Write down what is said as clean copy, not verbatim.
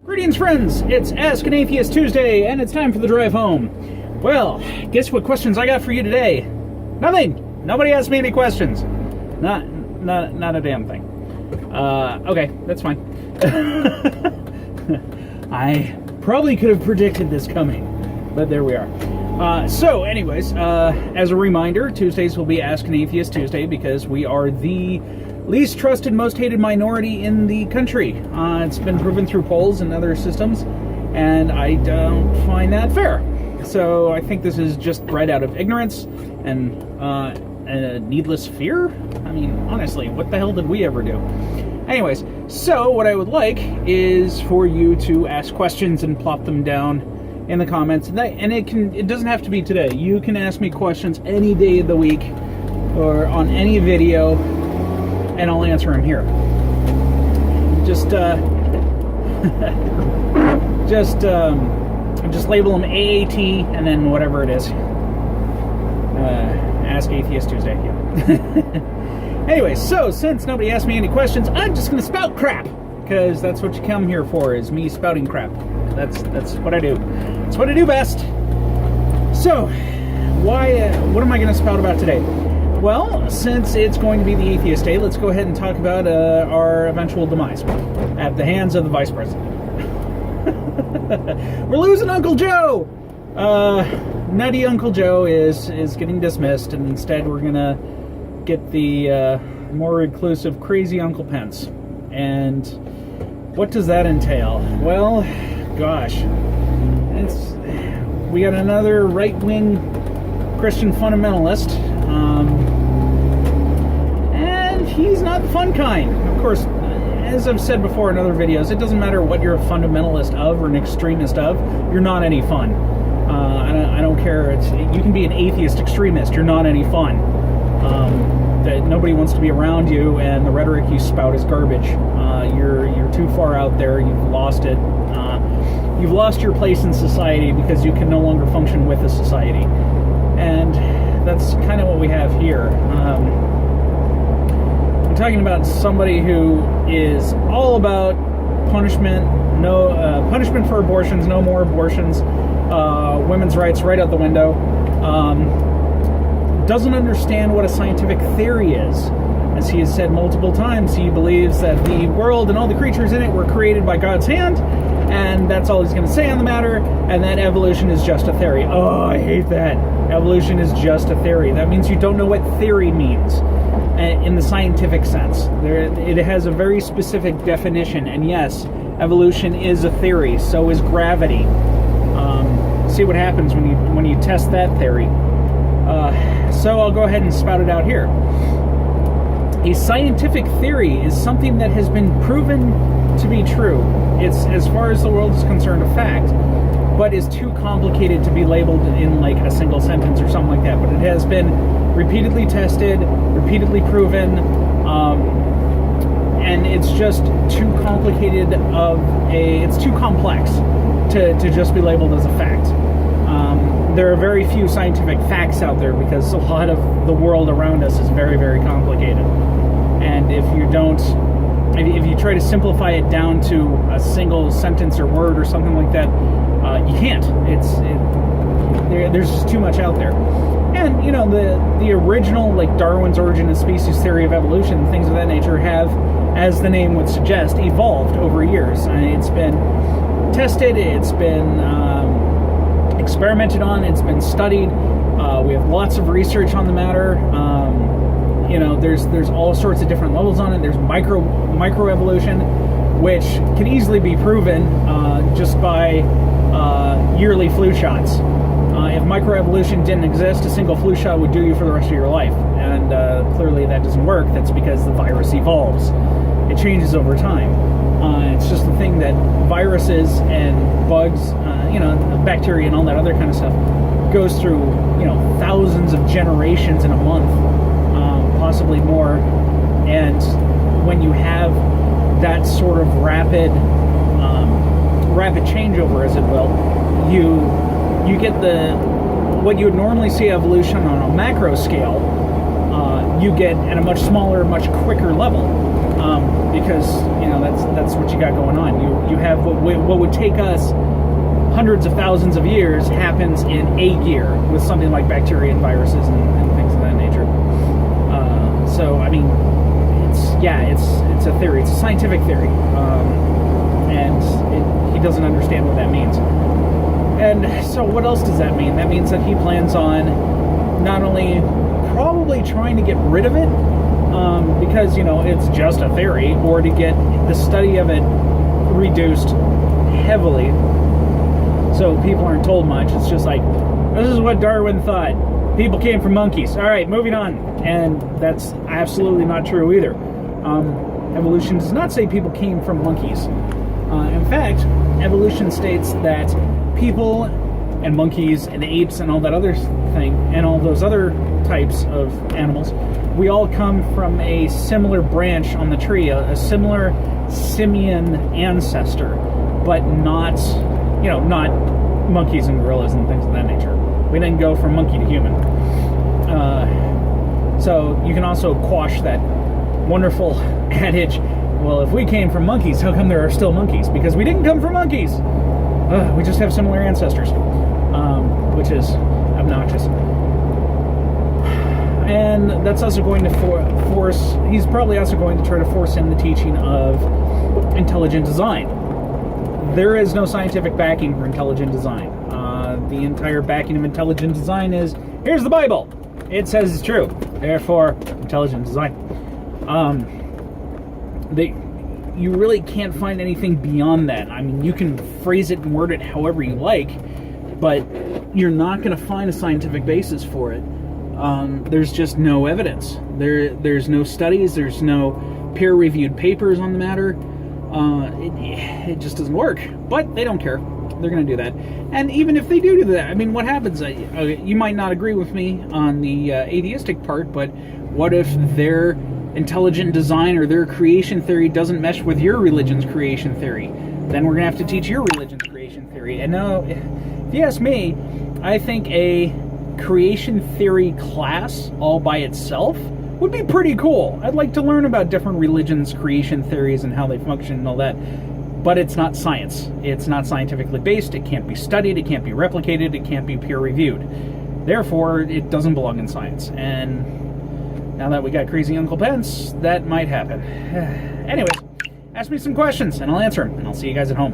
Greetings, friends! It's Ask an Atheist Tuesday, and it's time for the drive home. Well, guess what questions I got for you today? Nothing! Nobody asked me any questions. Not a damn thing. Okay, that's fine. I probably could have predicted this coming, but there we are. So, anyways, as a reminder, Tuesdays will be Ask an Atheist Tuesday because we are the least trusted, most hated minority in the country. It's been proven through polls and other systems, and I don't find that fair. So I think this is just bred out of ignorance and a needless fear. I mean, honestly, what the hell did we ever do? Anyways, so what I would like is for you to ask questions and plop them down in the comments, and it doesn't have to be today. You can ask me questions any day of the week or on any video, and I'll answer them here. Just label them AAT and then whatever it is. Ask Atheist Tuesday. Yeah. Anyway, so since nobody asked me any questions, I'm just gonna spout crap, because that's what you come here for, is me spouting crap. That's what I do. That's what I do best. So, what am I gonna spout about today? Well, since it's going to be the Atheist Day, let's go ahead and talk about our eventual demise at the hands of the Vice President. We're losing Uncle Joe! Nutty Uncle Joe is getting dismissed, and instead we're going to get the more reclusive, crazy Uncle Pence. And what does that entail? Well, gosh. We got another right-wing Christian fundamentalist. And he's not the fun kind. Of course, as I've said before in other videos, it doesn't matter what you're a fundamentalist of or an extremist of, you're not any fun. I don't care. You can be an atheist extremist, you're not any fun. That nobody wants to be around you, and the rhetoric you spout is garbage. You're too far out there, you've lost it. You've lost your place in society because you can no longer function with a society. And that's kind of what we have here. I'm talking about somebody who is all about punishment, punishment for abortions, no more abortions, women's rights right out the window. Doesn't understand what a scientific theory is. As he has said multiple times, he believes that the world and all the creatures in it were created by God's hand, and that's all he's going to say on the matter, and that evolution is just a theory. Oh, I hate that. Evolution is just a theory. That means you don't know what theory means in the scientific sense. It has a very specific definition, and yes, evolution is a theory. So is gravity. See what happens when you test that theory. So I'll go ahead and spout it out here. A scientific theory is something that has been proven to be true. It's, as far as the world is concerned, a fact, but is too complicated to be labeled in like a single sentence or something like that. But it has been repeatedly tested, repeatedly proven, and it's just too complicated it's too complex to just be labeled as a fact. There are very few scientific facts out there because a lot of the world around us is very, very complicated. And if you try to simplify it down to a single sentence or word or something like that, you can't. There's just too much out there. And, the original, like Darwin's Origin of Species theory of evolution, things of that nature have, as the name would suggest, evolved over years. It's been tested, it's been experimented on, it's been studied. We have lots of research on the matter. There's all sorts of different levels on it. There's microevolution, which can easily be proven just by yearly flu shots. If microevolution didn't exist, a single flu shot would do you for the rest of your life. And clearly that doesn't work. That's because the virus evolves. It changes over time. It's just the thing that viruses and bugs, bacteria and all that other kind of stuff goes through, thousands of generations in a month, possibly more. And when you have that sort of rapid changeover, as it will, you get what you would normally see evolution on a macro scale, you get at a much smaller, much quicker level, because that's what you got going on. You have what would take us hundreds of thousands of years happens in a year with something like bacteria and viruses and things of that nature. So I mean, it's a theory. It's a scientific theory, and he doesn't understand what that means. And so what else does that mean? That means that he plans on not only probably trying to get rid of it, because, it's just a theory, or to get the study of it reduced heavily so people aren't told much. It's just like, this is what Darwin thought. People came from monkeys. All right, moving on. And that's absolutely not true either. Evolution does not say people came from monkeys. In fact, evolution states that people and monkeys and apes and all that other thing and all those other types of animals, we all come from a similar branch on the tree, a similar simian ancestor, but not monkeys and gorillas and things of that nature. We didn't go from monkey to human. So you can also quash that wonderful adage, well, if we came from monkeys, how come there are still monkeys? Because we didn't come from monkeys. We just have similar ancestors, which is obnoxious. And that's also going to force, he's probably also going to try to force in the teaching of intelligent design. There is no scientific backing for intelligent design. The entire backing of intelligent design is, here's the Bible. It says it's true. Therefore, intelligent design. You really can't find anything beyond that. I mean, you can phrase it and word it however you like, but you're not going to find a scientific basis for it. There's just no evidence. There's no studies. There's no peer-reviewed papers on the matter. It just doesn't work. But they don't care. They're going to do that. And even if they do that, I mean, what happens? You might not agree with me on the atheistic part, but what if their intelligent design or their creation theory doesn't mesh with your religion's creation theory? Then we're going to have to teach your religion's creation theory. And now, if you ask me, I think a creation theory class all by itself would be pretty cool. I'd like to learn about different religions' creation theories and how they function and all that. But it's not science. It's not scientifically based. It can't be studied. It can't be replicated. It can't be peer-reviewed. Therefore, it doesn't belong in science. And now that we got crazy Uncle Pence, that might happen. Anyways, ask me some questions and I'll answer them. And I'll see you guys at home.